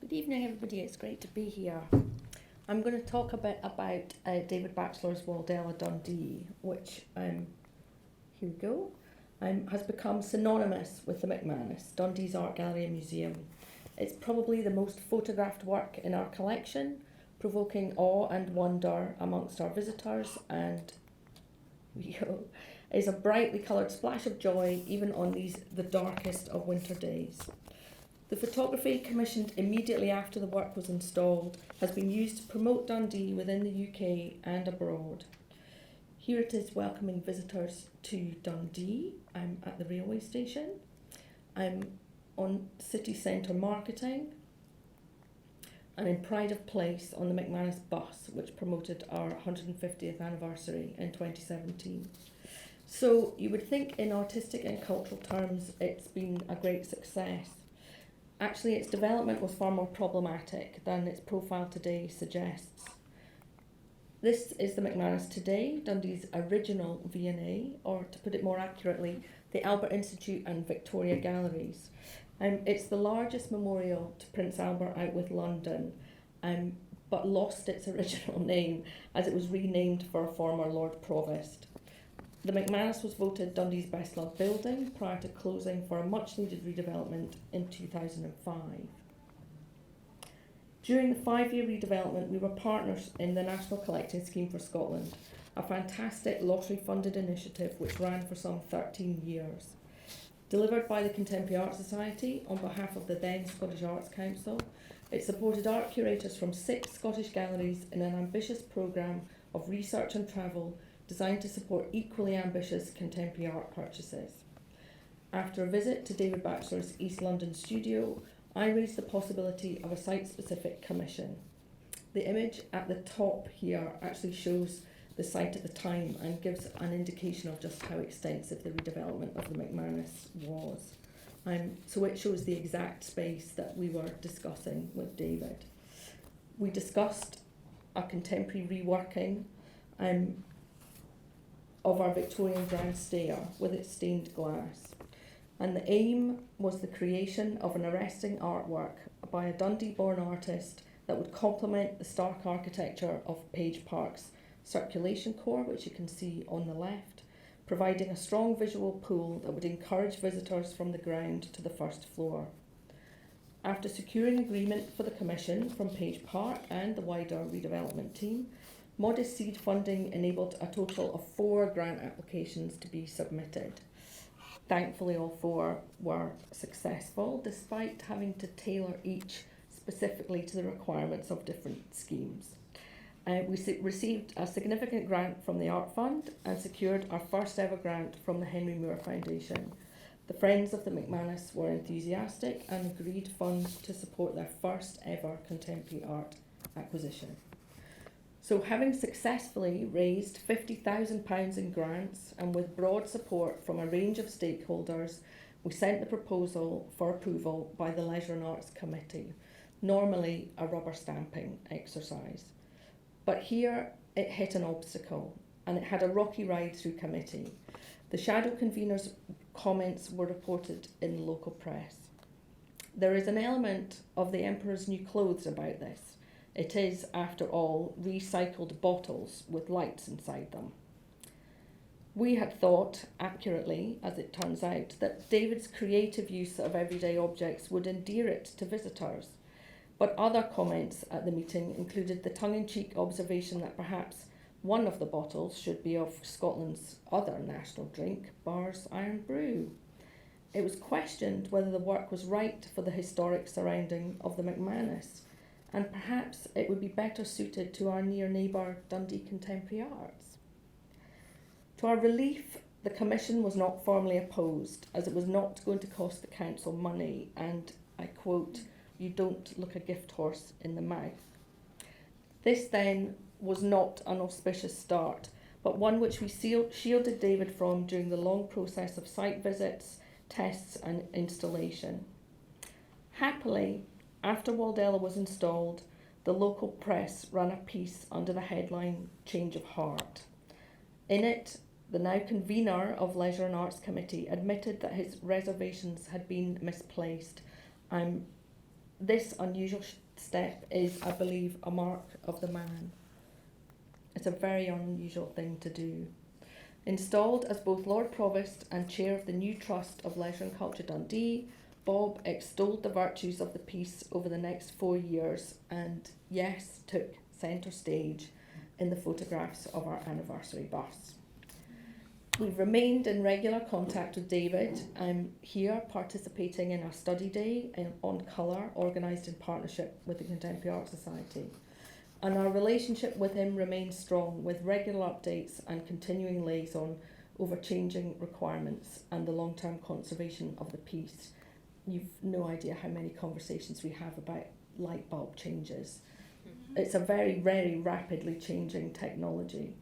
Good evening, everybody. It's great to be here. I'm going to talk a bit about David Batchelor's Waldella, Dundee, which, here we go, has become synonymous with the McManus, Dundee's art gallery and museum. It's probably the most photographed work in our collection, provoking awe and wonder amongst our visitors, and is a brightly coloured splash of joy even on the darkest of winter days. The photography, commissioned immediately after the work was installed, has been used to promote Dundee within the UK and abroad. Here it is welcoming visitors to Dundee. I'm at the railway station. I'm on city centre marketing and in pride of place on the mcmanus bus, which promoted our 150th anniversary in 2017. So you would think in artistic and cultural terms it's been a great success. Actually, its development was far more problematic than its profile today suggests. This is the McManus today, Dundee's original V&A, or to put it more accurately, the Albert Institute and Victoria Galleries. It's the largest memorial to Prince Albert out with London, but lost its original name as it was renamed for a former Lord Provost. The McManus was voted Dundee's best loved building prior to closing for a much needed redevelopment in 2005. During the 5-year redevelopment, we were partners in the National Collecting Scheme for Scotland, a fantastic lottery funded initiative which ran for some 13 years. Delivered by the Contemporary Art Society on behalf of the then Scottish Arts Council, it supported art curators from 6 Scottish galleries in an ambitious programme of research and travel designed to support equally ambitious contemporary art purchases. After a visit to David Batchelor's East London studio, I raised the possibility of a site-specific commission. The image at the top here actually shows the site at the time and gives an indication of just how extensive the redevelopment of the McManus was. So it shows the exact space that we were discussing with David. We discussed a contemporary reworking of our Victorian grand stair with its stained glass. And the aim was the creation of an arresting artwork by a Dundee-born artist that would complement the stark architecture of Page Park's circulation core, which you can see on the left, providing a strong visual pull that would encourage visitors from the ground to the first floor. After securing agreement for the commission from Page Park and the wider redevelopment team, modest seed funding enabled a total of 4 grant applications to be submitted. Thankfully, all 4 were successful, despite having to tailor each specifically to the requirements of different schemes. We received a significant grant from the Art Fund and secured our first ever grant from the Henry Moore Foundation. The Friends of the McManus were enthusiastic and agreed funds to support their first ever contemporary art acquisition. So having successfully raised £50,000 in grants and with broad support from a range of stakeholders, we sent the proposal for approval by the Leisure and Arts Committee, normally a rubber stamping exercise. But here it hit an obstacle and it had a rocky ride through committee. The shadow convener's comments were reported in the local press. There is an element of the Emperor's new clothes about this. It is, after all, recycled bottles with lights inside them. We had thought, accurately, as it turns out, that David's creative use of everyday objects would endear it to visitors. But other comments at the meeting included the tongue-in-cheek observation that perhaps one of the bottles should be of Scotland's other national drink, Barr's Iron Brew. It was questioned whether the work was right for the historic surrounding of the McManus, and perhaps it would be better suited to our near neighbour Dundee Contemporary Arts. To our relief, the commission was not formally opposed, as it was not going to cost the council money, and I quote, "You don't look a gift horse in the mouth." This then was not an auspicious start, but one which we shielded David from during the long process of site visits, tests and installation. Happily, after Waldella was installed, the local press ran a piece under the headline "Change of Heart." In it, the now convener of Leisure and Arts Committee admitted that his reservations had been misplaced This unusual step is, I believe, a mark of the man. It's a very unusual thing to do. Installed as both Lord Provost and Chair of the new Trust of Leisure and Culture Dundee, Bob extolled the virtues of the piece over the next 4 years and, yes, took centre stage in the photographs of our anniversary bus. We've remained in regular contact with David. I'm here participating in a study day on colour organised in partnership with the Contemporary Art Society. And our relationship with him remains strong, with regular updates and continuing liaison over changing requirements and the long-term conservation of the piece. You've no idea how many conversations we have about light bulb changes. It's a very, very rapidly changing technology.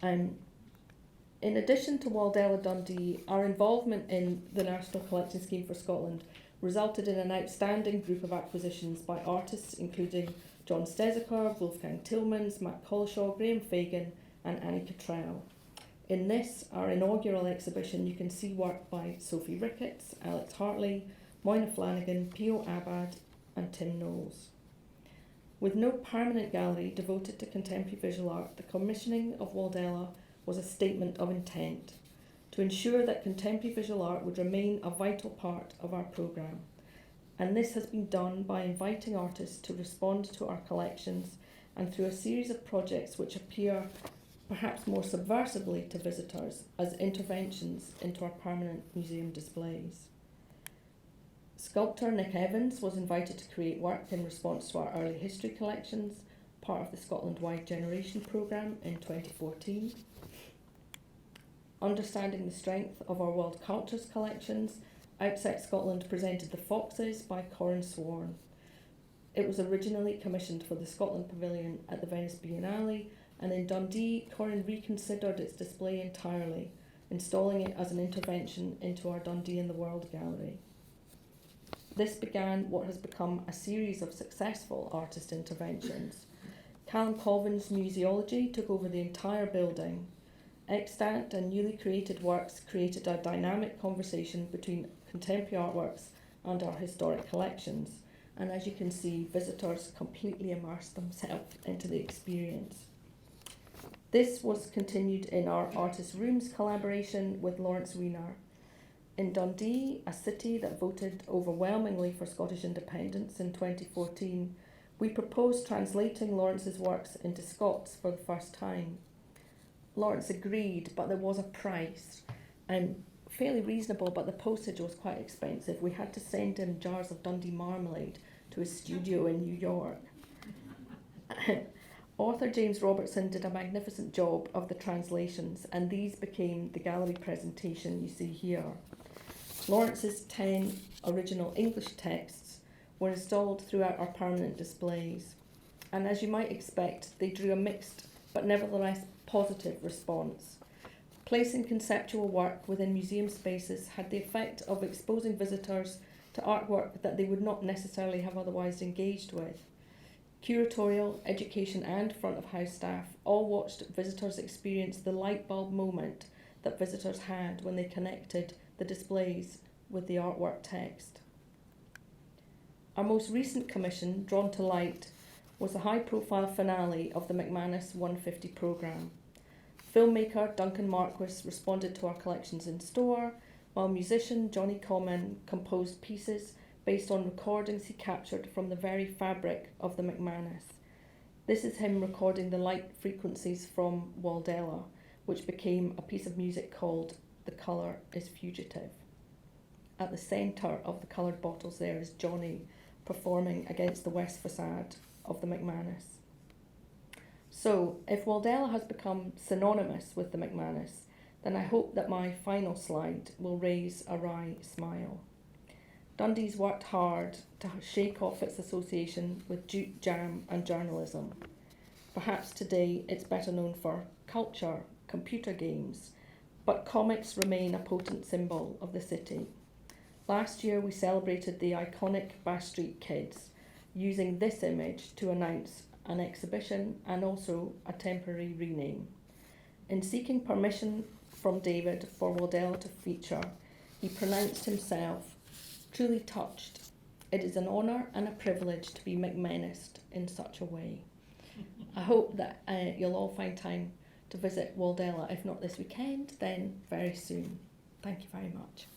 In addition to Waldella Dundee, our involvement in the National Collection Scheme for Scotland resulted in an outstanding group of acquisitions by artists including John Stezaker, Wolfgang Tillmans, Matt Collishaw, Graham Fagan and Annie Cottrell. In this, our inaugural exhibition, you can see work by Sophie Ricketts, Alex Hartley, Moyna Flanagan, Pio Abad and Tim Knowles. With no permanent gallery devoted to contemporary visual art, the commissioning of Waldella was a statement of intent to ensure that contemporary visual art would remain a vital part of our programme. And this has been done by inviting artists to respond to our collections and through a series of projects which appear perhaps more subversively to visitors as interventions into our permanent museum displays. Sculptor Nick Evans was invited to create work in response to our early history collections, part of the Scotland-wide Generation programme in 2014. Understanding the strength of our World Cultures collections, Outset Scotland presented The Foxes by Corin Sworn. It was originally commissioned for the Scotland Pavilion at the Venice Biennale, and in Dundee, Corin reconsidered its display entirely, installing it as an intervention into our Dundee in the World gallery. This began what has become a series of successful artist interventions. Callum Colvin's museology took over the entire building. Extant and newly created works created a dynamic conversation between contemporary artworks and our historic collections, and as you can see, visitors completely immersed themselves into the experience. This was continued in our Artist Rooms collaboration with Lawrence Weiner. In Dundee, a city that voted overwhelmingly for Scottish independence in 2014, we proposed translating Lawrence's works into Scots for the first time. Lawrence agreed, but there was a price, and fairly reasonable, but the postage was quite expensive. We had to send him jars of Dundee marmalade to his studio in New York. Author James Robertson did a magnificent job of the translations, and these became the gallery presentation you see here. Lawrence's 10 original English texts were installed throughout our permanent displays, and as you might expect, they drew a mixed but nevertheless positive response. Placing conceptual work within museum spaces had the effect of exposing visitors to artwork that they would not necessarily have otherwise engaged with. Curatorial, education and front of house staff all watched visitors experience the light bulb moment that visitors had when they connected the displays with the artwork text. Our most recent commission, Drawn to Light, was the high-profile finale of the mcmanus 150 programme. Filmmaker Duncan Marquis responded to our collections in store, while musician Johnny Common composed pieces based on recordings he captured from the very fabric of the mcmanus. This is him recording the light frequencies from Waldella, which became a piece of music called The Colour is Fugitive. At the centre of the coloured bottles there is Johnny performing against the west facade of the mcmanus. So, if Waldella has become synonymous with the mcmanus, then I hope that my final slide will raise a wry smile. Dundee's worked hard to shake off its association with jute jam and journalism. Perhaps today it's better known for culture, computer games, but comics remain a potent symbol of the city. Last year we celebrated the iconic Bash Street Kids, using this image to announce an exhibition and also a temporary rename. In seeking permission from David for Waldella to feature, he pronounced himself truly touched It is an honour and a privilege to be mcmanused in such a way. I hope that you'll all find time to visit Waldella, if not this weekend, then very soon. Thank you very much.